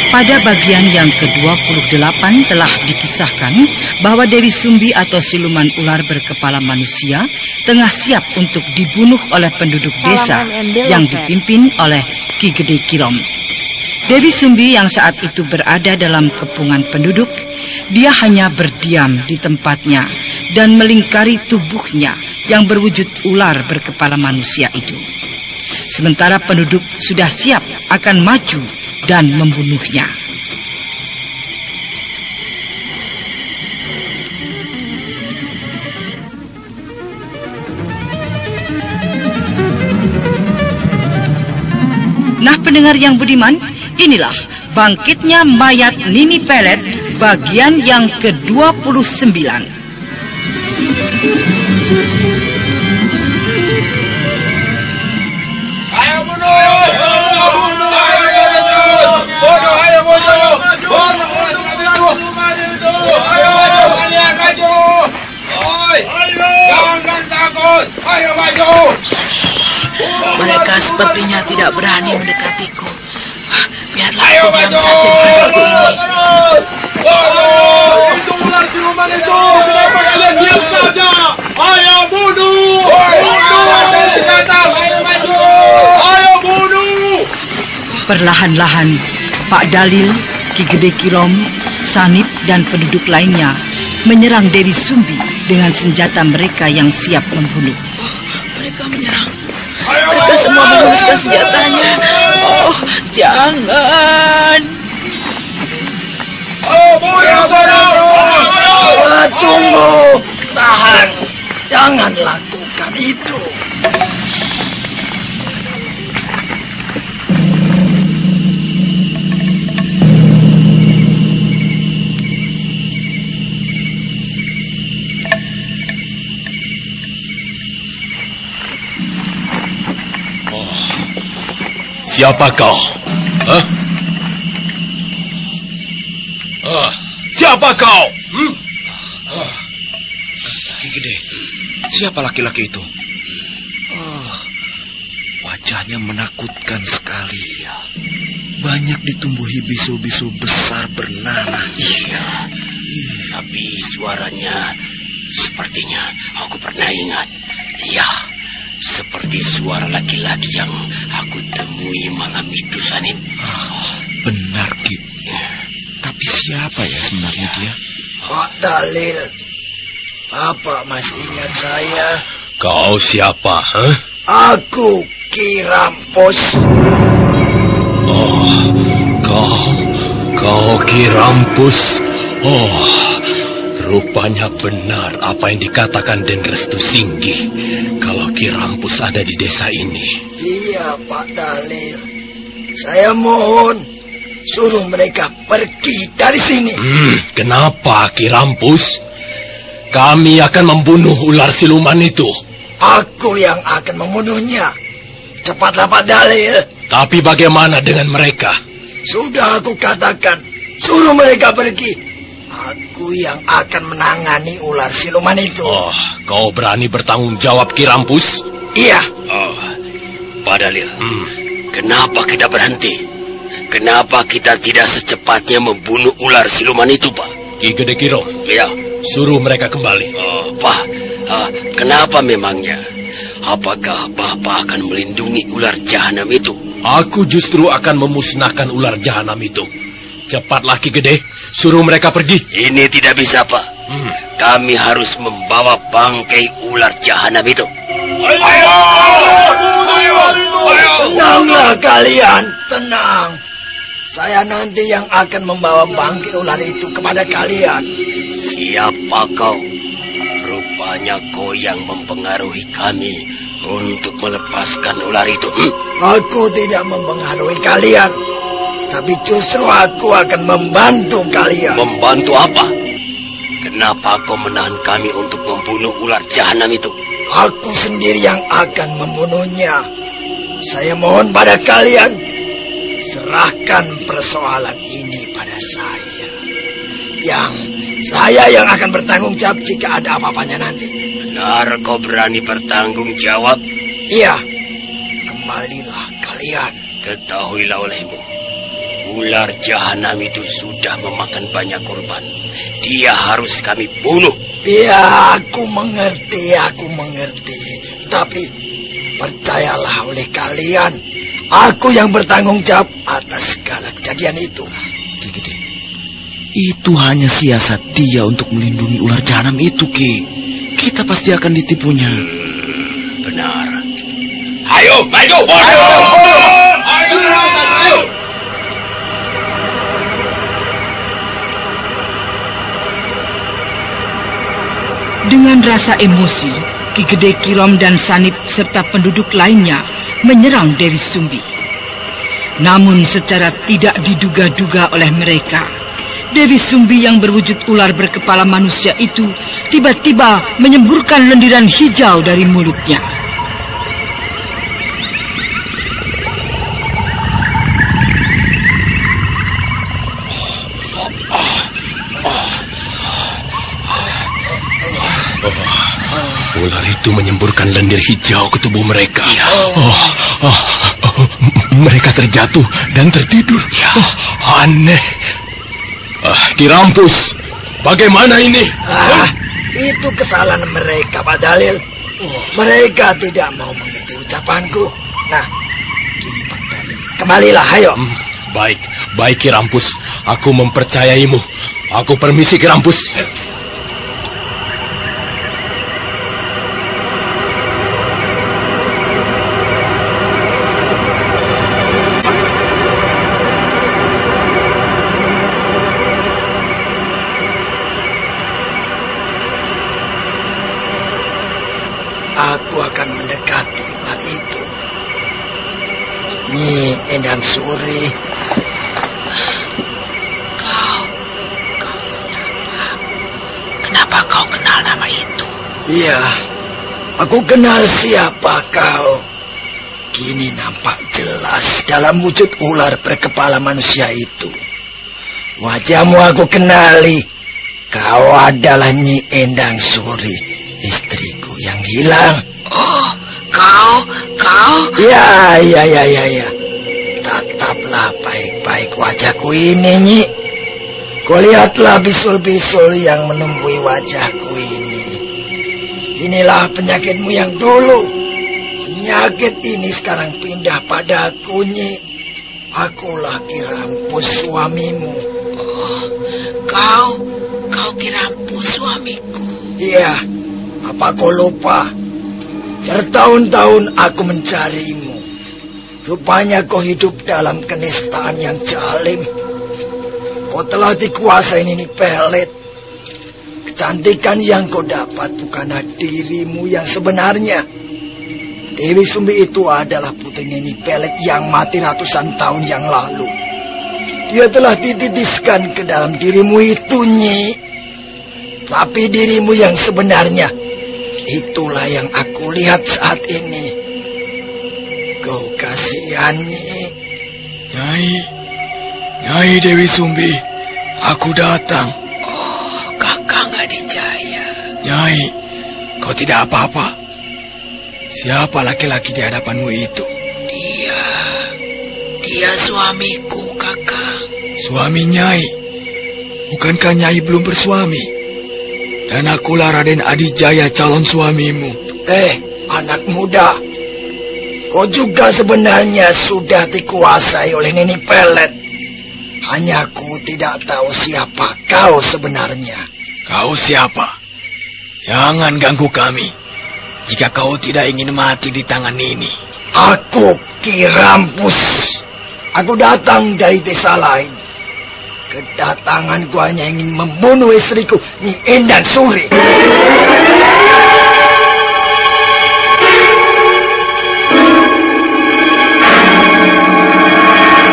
Pada bagian yang ke-28 telah dikisahkan bahwa Dewi Sumbi atau siluman ular berkepala manusia tengah siap untuk dibunuh oleh penduduk desa yang dipimpin oleh Ki Gede Kirom. Dewi Sumbi yang saat itu berada dalam kepungan penduduk, dia hanya berdiam di tempatnya dan melingkari tubuhnya yang berwujud ular berkepala manusia itu. Sementara penduduk sudah siap akan maju dan membunuhnya. Nah, pendengar yang budiman, inilah bangkitnya mayat Nini Pelet bagian yang ke-29. Jangan takut, ayo maju. Mereka sepertinya tidak berani mendekatiku. Biarlah Ayo aku diam maju. saja di tempatku ini. Terus. Waduh, itu ular siluman itu. Kenapa kalian diam saja? Ayo bunuh. Bunuh. Ayo maju. Ayo bunuh. Perlahan-lahan, Pak Dalil, Ki Gede Kirom, Sanip, dan penduduk lainnya menyerang Dewi Sumbi dengan senjata mereka yang siap membunuh. Mereka menyerang. Mereka semua menghunuskan senjatanya. Oh, jangan. Oh, bunuh saudara. Tunggu, tahan. Jangan lakukan itu. Siapa kau? Hah? Siapa kau? Ki Gede, siapa laki-laki itu? Wajahnya menakutkan sekali. Banyak ditumbuhi bisul-bisul besar bernanah. Iya. Tapi suaranya sepertinya aku pernah ingat. Iya, seperti suara laki-laki yang aku temui malam itu, Sanim. Benar, Ki. Tapi siapa ya sebenarnya dia? Pak Dalil, Bapak masih ingat saya? Kau siapa? Huh? Aku Ki Rampus. Kau Ki Rampus. Rupanya benar apa yang dikatakan Den Restu Singgi. Kalau Ki Rampus ada di desa ini. Iya, Pak Dalil. Saya mohon, suruh mereka pergi dari sini. Kenapa Ki Rampus? Kami akan membunuh ular siluman itu. Aku yang akan membunuhnya. Cepatlah, Pak Dalil. Tapi bagaimana dengan mereka? Sudah aku katakan, suruh mereka pergi. Aku yang akan menangani ular siluman itu. Kau berani bertanggung jawab, Ki Rampus? Iya. Pak Dalil, kenapa kita berhenti? Kenapa kita tidak secepatnya membunuh ular siluman itu, Pak? Ki Gede Kirom. Iya. Suruh mereka kembali. Pak, kenapa memangnya? Apakah Bapak akan melindungi ular jahanam itu? Aku justru akan memusnahkan ular jahanam itu. Cepatlah Ki Gede, suruh mereka pergi. Ini tidak bisa, Pak. Kami harus membawa bangkai ular jahanam itu. Ayo. Tenanglah kalian, tenang. Saya nanti yang akan membawa bangkai ular itu kepada kalian. Siapa kau? Rupanya kau yang mempengaruhi kami untuk melepaskan ular itu. Aku tidak mempengaruhi kalian, tapi justru aku akan membantu kalian. Membantu apa? Kenapa kau menahan kami untuk membunuh ular jahanam itu? Aku sendiri yang akan membunuhnya. Saya mohon pada kalian, serahkan persoalan ini pada saya. Saya yang akan bertanggung jawab jika ada apa-apanya nanti. Benar kau berani bertanggung jawab? Iya. Kembalilah kalian. Ketahuilah olehmu, ular jahanam itu sudah memakan banyak korban. Dia harus kami bunuh. Ya, aku mengerti. Tapi percayalah oleh kalian, aku yang bertanggung jawab atas segala kejadian itu. Ki Gede, itu hanya siasat dia untuk melindungi ular jahanam itu, Ki. Kita pasti akan ditipunya. Benar. Ayo, maju! Ayo! Dengan rasa emosi, Ki Gede Kirom dan Sanip serta penduduk lainnya menyerang Dewi Sumbi. Namun secara tidak diduga-duga oleh mereka, Dewi Sumbi yang berwujud ular berkepala manusia itu tiba-tiba menyemburkan lendiran hijau dari mulutnya. Ular itu menyemburkan lendir hijau ke tubuh mereka. Ya. Mereka terjatuh dan tertidur. Ya. Aneh. Ki Rampus, bagaimana ini? Itu kesalahan mereka, Pak Dalil. Mereka tidak mau mengerti ucapanku. Nah, gini Pak Dalil, kembalilah, ayo. Baik Ki Rampus, aku mempercayaimu. Aku permisi Ki Rampus. Aku akan mendekati ular itu. Nyi Endang Suri. Kau siapa? Kenapa kau kenal nama itu? Iya, aku kenal siapa kau. Kini nampak jelas dalam wujud ular berkepala manusia itu. Wajahmu aku kenali. Kau adalah Nyi Endang Suri, istriku yang hilang. Oh, kau? Ya. Tataplah baik-baik wajahku ini, Nyi. Kau lihatlah bisul-bisul yang menumbuhi wajahku ini. Inilah penyakitmu yang dulu. Penyakit ini sekarang pindah padaku, Nyi. Akulah Ki Rampus, suamimu. Oh, kau Ki Rampus, suamiku. Iya, apa kau lupa? Bertahun-tahun aku mencarimu. Rupanya kau hidup dalam kenistaan yang jalim. Kau telah dikuasai Nini Pelet. Kecantikan yang kau dapat bukanlah dirimu yang sebenarnya. Dewi Sumbi itu adalah putri Nini Pelet yang mati ratusan tahun yang lalu. Dia telah dititiskan ke dalam dirimu itu, Nyi. Tapi dirimu yang sebenarnya, itulah yang aku lihat saat ini. Kau kasihan, Nyi. Nyai Dewi Sumbi, aku datang. Oh, Kakang Adijaya. Nyai, kau tidak apa-apa. Siapa laki-laki di hadapanmu itu? Dia suamiku, Kakang. Suami Nyai? Bukankah Nyai belum bersuami? Dan akulah Raden Adijaya, calon suamimu. Anak muda. Kau juga sebenarnya sudah dikuasai oleh Nini Pelet. Hanya aku tidak tahu siapa kau sebenarnya. Kau siapa? Jangan ganggu kami. Jika kau tidak ingin mati di tangan ini. Aku Ki Rampus. Aku datang dari desa lain. Kedatanganku hanya ingin membunuh istriku, Nyi Endang Suri.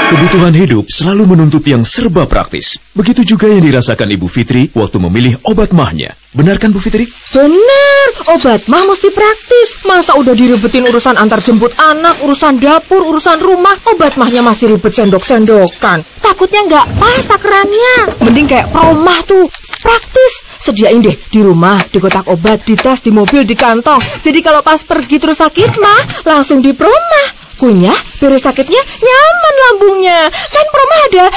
Kebutuhan hidup selalu menuntut yang serba praktis. Begitu juga yang dirasakan Ibu Fitri waktu memilih obat mahnya. Benarkan Bu Fitri? Benar, obat mah mesti praktis. Masa udah diribetin urusan antar jemput anak, urusan dapur, urusan rumah, obat mahnya masih ribet sendok-sendokan. Takutnya nggak pas takarannya. Mending kayak promah tuh. Praktis. Sediain deh di rumah, di kotak obat, di tas, di mobil, di kantong. Jadi kalau pas pergi terus sakit mah, langsung di Proma. Kunyah, beres sakitnya nyaman lambungnya. Kan Proma ada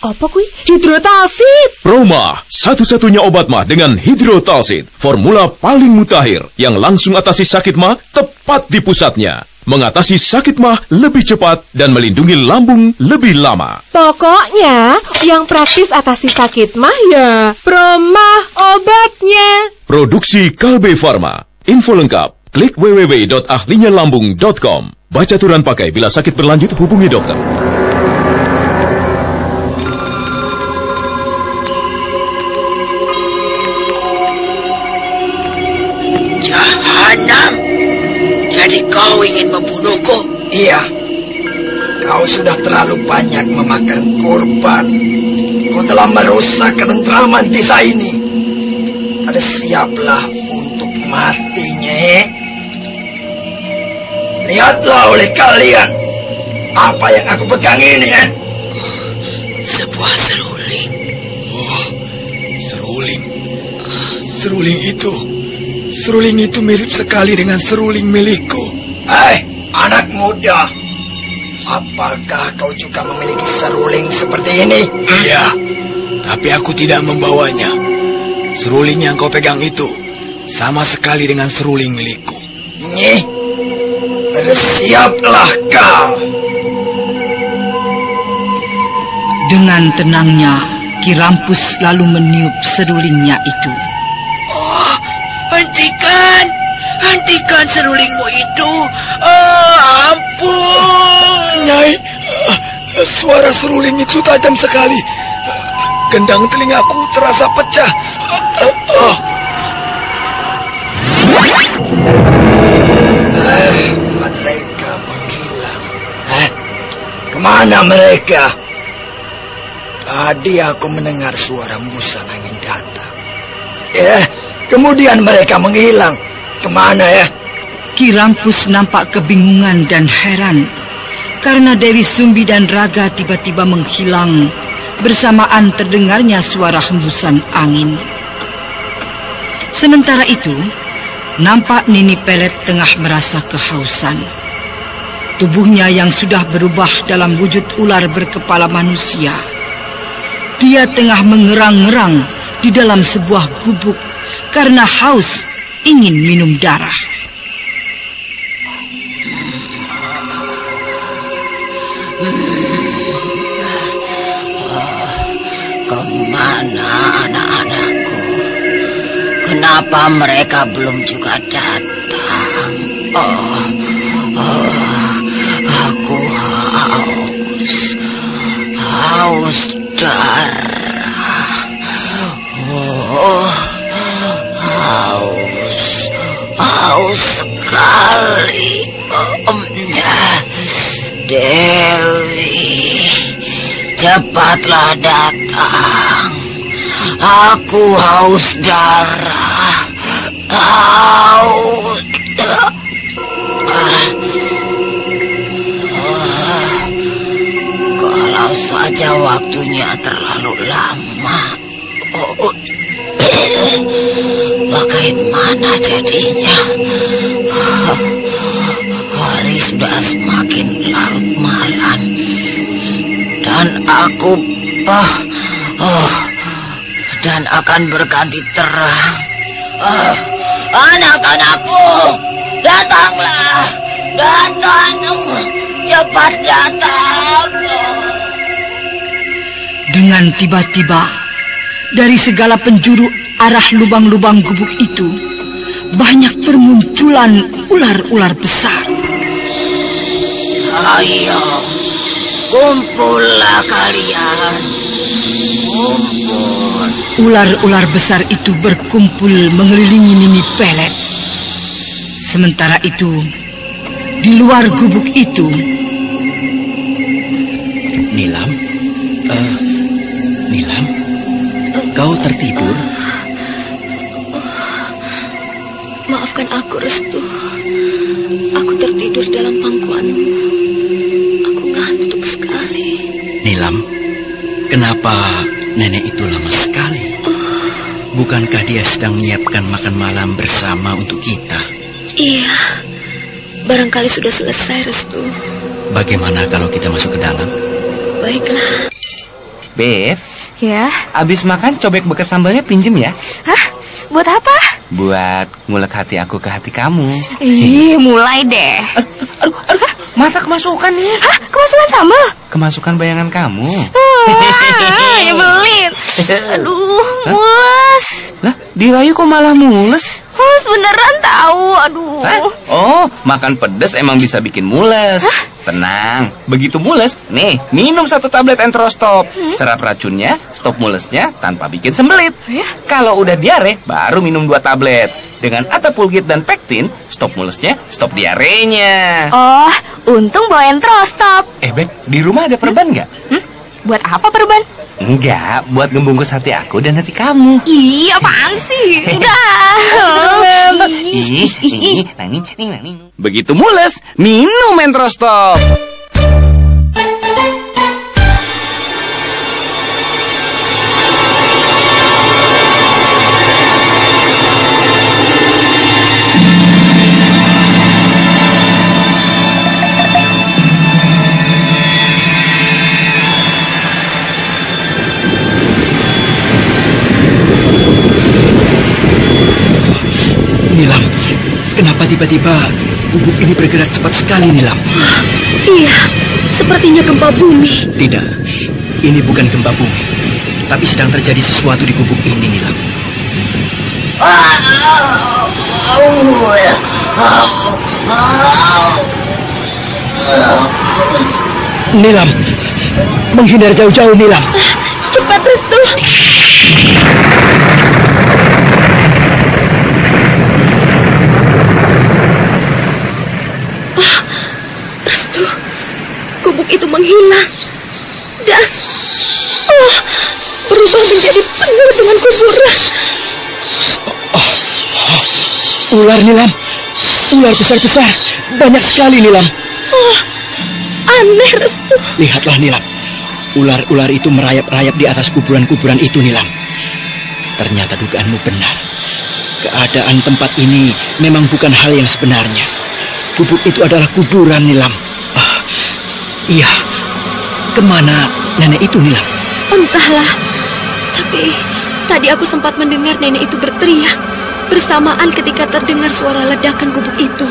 apa kui? Hidrotalsit. Proma, satu-satunya obat mah dengan hidrotalsit. Formula paling mutakhir yang langsung atasi sakit mah tepat di pusatnya. Mengatasi sakit mah lebih cepat dan melindungi lambung lebih lama. Pokoknya yang praktis atasi sakit mah ya Proma obatnya. Produksi Kalbe Farma. Info lengkap klik www.ahlinyalambung.com. Baca aturan pakai, bila sakit berlanjut hubungi dokter. Jahanam. Jadi kau ingin membunuhku? Iya. Kau sudah terlalu banyak memakan korban. Kau telah merusak ketentraman desa ini. Ada siaplah untuk mati, Nyai. Lihatlah oleh kalian apa yang aku pegang ini, Sebuah seruling. Oh, seruling. Seruling itu mirip sekali dengan seruling milikku. Anak muda. Apakah kau juga memiliki seruling seperti ini? Iya, tapi aku tidak membawanya. Seruling yang kau pegang itu sama sekali dengan seruling milikku. Nyih, bersiaplah kau. Dengan tenangnya, Ki Rampus lalu meniup serulingnya itu. Oh, hentikan serulingmu itu. Ampun. Nyai, suara seruling itu tajam sekali. Gendang telingaku terasa pecah. Mereka menghilang. Kemana mereka? Tadi aku mendengar suara hembusan angin datang. Kemudian mereka menghilang. Kemana ya? Ki Rampus nampak kebingungan dan heran karena Dewi Sumbi dan Raga tiba-tiba menghilang bersamaan terdengarnya suara hembusan angin. Sementara itu, nampak Nini Pelet tengah merasa kehausan. Tubuhnya yang sudah berubah dalam wujud ular berkepala manusia. Dia tengah mengerang-ngerang di dalam sebuah gubuk karena haus ingin minum darah. Kemana anak-anakku? Kenapa mereka belum juga datang? Aku haus darah. Haus sekali. Dewi, cepatlah datang. Aku haus darah. Kalau saja waktunya terlalu lama. Bagaimana jadinya? Hari sudah semakin larut malam dan aku dan akan berganti terang. Anak-anakku, datanglah, cepat datang. Dengan tiba-tiba, dari segala penjuru arah lubang-lubang gubuk itu, banyak bermunculan ular-ular besar. Ayo, kumpullah kalian. Kumpul. Ular-ular besar itu berkumpul mengelilingi Nini Pelet. Sementara itu, di luar gubuk itu, Nilam, kau tertidur? Maafkan aku, Restu. Aku tertidur dalam pangkuanmu. Aku ngantuk sekali. Nilam, kenapa nenek itu lama sekali? Bukankah dia sedang menyiapkan makan malam bersama untuk kita? Iya, barangkali sudah selesai, Restu. Bagaimana kalau kita masuk ke dalam? Baiklah. Bev, Ya. abis makan cobek bekas sambalnya pinjem ya. Hah? Buat apa? Buat ngulek hati aku ke hati kamu. Ih, mulai deh. Aduh, mata kemasukan nih. Hah? Kemasukan sambal? Kemasukan bayangan kamu. Nyebelin. Aduh, mules. Lah, dirayu kok malah mules? Mules beneran tahu. Aduh. Hah? Oh, makan pedas emang bisa bikin mules. Hah? Tenang, begitu mules, nih, minum 1 tablet Enterostop. Serap racunnya, stop mulesnya tanpa bikin sembelit. Ya? Kalau udah diare, baru minum 2 tablet. Dengan Atapulgit dan Pektin, stop mulesnya, stop diarenya. Oh, untung bawa Enterostop. Beb, di rumah ada perban nggak? Buat apa perban? Enggak, buat ngebungkus hati aku dan hati kamu. Ih, apaan sih? Udah. Begitu mules, minum Enterostop. Nilam, kenapa tiba-tiba gubuk ini bergerak cepat sekali, Nilam? Iya, sepertinya gempa bumi. Tidak, ini bukan gempa bumi, tapi sedang terjadi sesuatu di gubuk ini, Nilam. Nilam, menghindar jauh-jauh, Nilam. Cepat, Restu. Restu, gubuk itu menghilang dan berubah menjadi penuh dengan kuburan. Ular, Nilam. Ular besar-besar. Banyak sekali, Nilam. Aneh, Restu. Lihatlah, Nilam. Ular-ular itu merayap-rayap di atas kuburan-kuburan itu, Nilam. Ternyata dugaanmu benar. Keadaan tempat ini memang bukan hal yang sebenarnya. Gubuk itu adalah kuburan, Nilam. Iya. Kemana nenek itu, Nilam? Entahlah. Tapi tadi aku sempat mendengar nenek itu berteriak bersamaan ketika terdengar suara ledakan gubuk itu.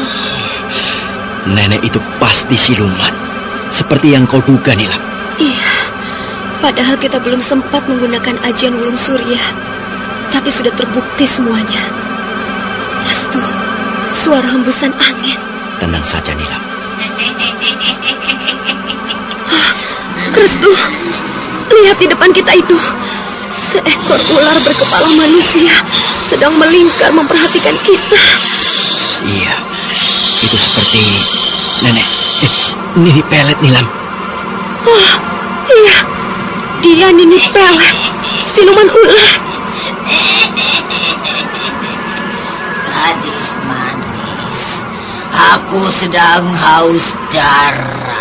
Nenek itu pasti siluman. Seperti yang kau duga, Nilam. Iya. Padahal kita belum sempat menggunakan ajian Wulung Surya. Tapi sudah terbukti semuanya. Restu, suara hembusan angin. Tenang saja, Nilam. Restu, lihat di depan kita itu. Seekor ular berkepala manusia sedang melingkar memperhatikan kita. Iya, itu seperti nenek. Nini Pelet, Nilam. Iya, dia Nini Pelet, siluman ular. Gadis manis, aku sedang haus darah.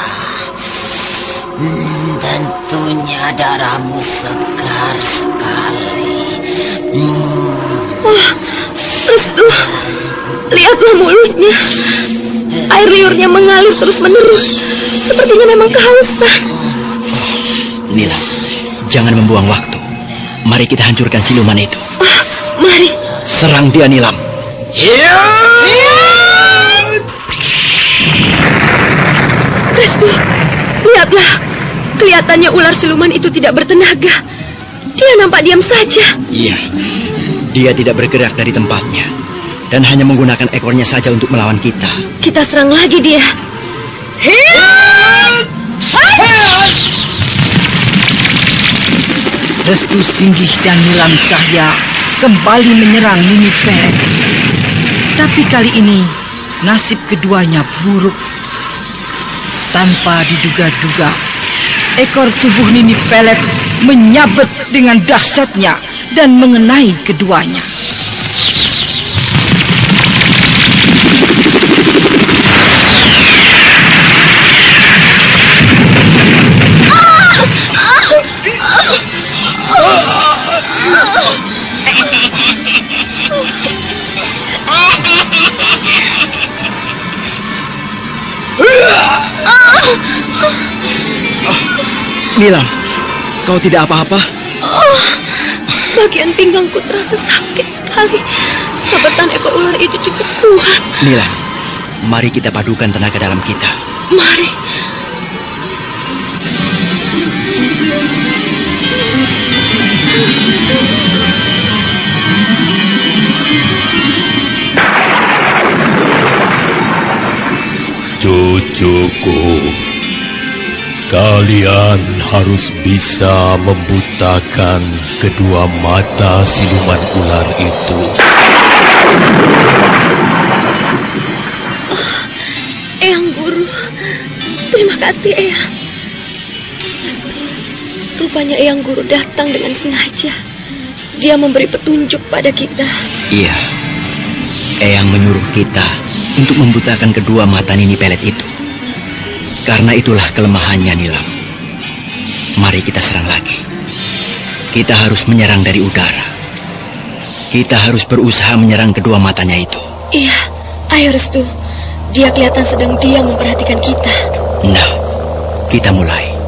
Tentunya darahmu segar sekali. Restu, lihatlah mulutnya. Air liurnya mengalir terus-menerus. Sepertinya memang kehausan. Nilam, jangan membuang waktu. Mari kita hancurkan siluman itu. Mari. Serang dia, Nilam. Restu, lihatlah. Kelihatannya ular siluman itu tidak bertenaga. Dia nampak diam saja. Iya, dia tidak bergerak dari tempatnya. Dan hanya menggunakan ekornya saja untuk melawan kita. Kita serang lagi dia. Restu Singgih dan Nilam Cahya kembali menyerang Nini Pelet. Tapi kali ini nasib keduanya buruk. Tanpa diduga-duga, ekor tubuh Nini Pelet menyabet dengan dahsyatnya dan mengenai keduanya. Nilam, kau tidak apa-apa? Oh, bagian pinggangku terasa sakit sekali. Sabetan ekor ular itu cukup kuat. Nilam, mari kita padukan tenaga dalam kita. Mari. Cucuku, kalian harus bisa membutakan kedua mata siluman ular itu. Eyang Guru, terima kasih Eyang. Rupanya Eyang Guru datang dengan sengaja. Dia memberi petunjuk pada kita. Iya, Eyang menyuruh kita untuk membutakan kedua mata Nini Pelet itu. Karena itulah kelemahannya, Nilam. Mari kita serang lagi. Kita harus menyerang dari udara. Kita harus berusaha menyerang kedua matanya itu. Iya, ayo Restu. Dia kelihatan sedang diam memperhatikan kita. Nah, kita mulai.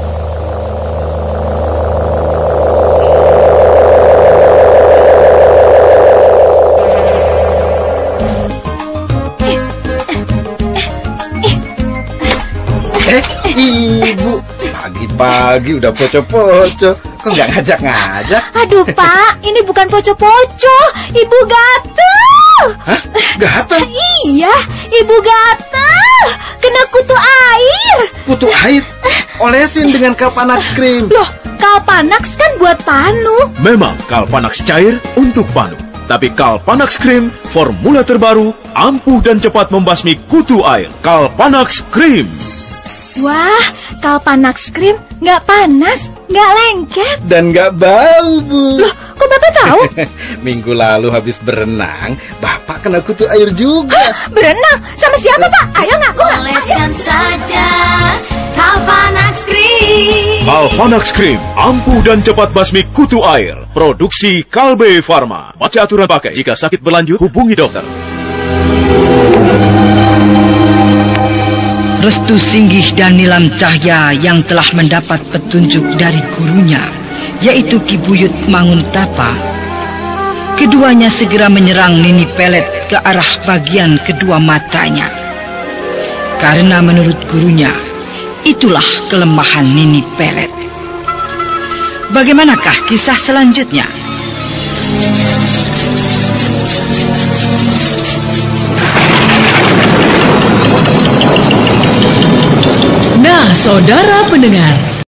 Ibu, pagi-pagi udah poco-poco. Kok nggak ngajak-ngajak? Aduh, Pak, ini bukan poco-poco. Ibu gatel. Hah? Gatel? Iya, Ibu gatel. Kena kutu air. Kutu air? Olesin dengan Kalpanax Cream. Loh, Kalpanax kan buat panu. Memang Kalpanax cair untuk panu. Tapi Kalpanax Cream, formula terbaru, ampuh dan cepat membasmi kutu air. Kalpanax Cream. Wah, Kalpanax Cream nggak panas, nggak lengket. Dan nggak bau, Bu. Loh, kok Bapak tahu? Minggu lalu habis berenang, Bapak kena kutu air juga. Hah, berenang? Sama siapa, Pak? Ayo ngaku. Oleskan saja Kalpanax Cream. Kalpanax Cream, ampuh dan cepat basmi kutu air. Produksi Kalbe Farma. Baca aturan pakai. Jika sakit berlanjut, hubungi dokter. Restu Singgih dan Nilam Cahya yang telah mendapat petunjuk dari gurunya, yaitu Ki Buyut Manguntapa. Keduanya segera menyerang Nini Pelet ke arah bagian kedua matanya. Karena menurut gurunya, itulah kelemahan Nini Pelet. Bagaimanakah kisah selanjutnya? Nah, saudara pendengar,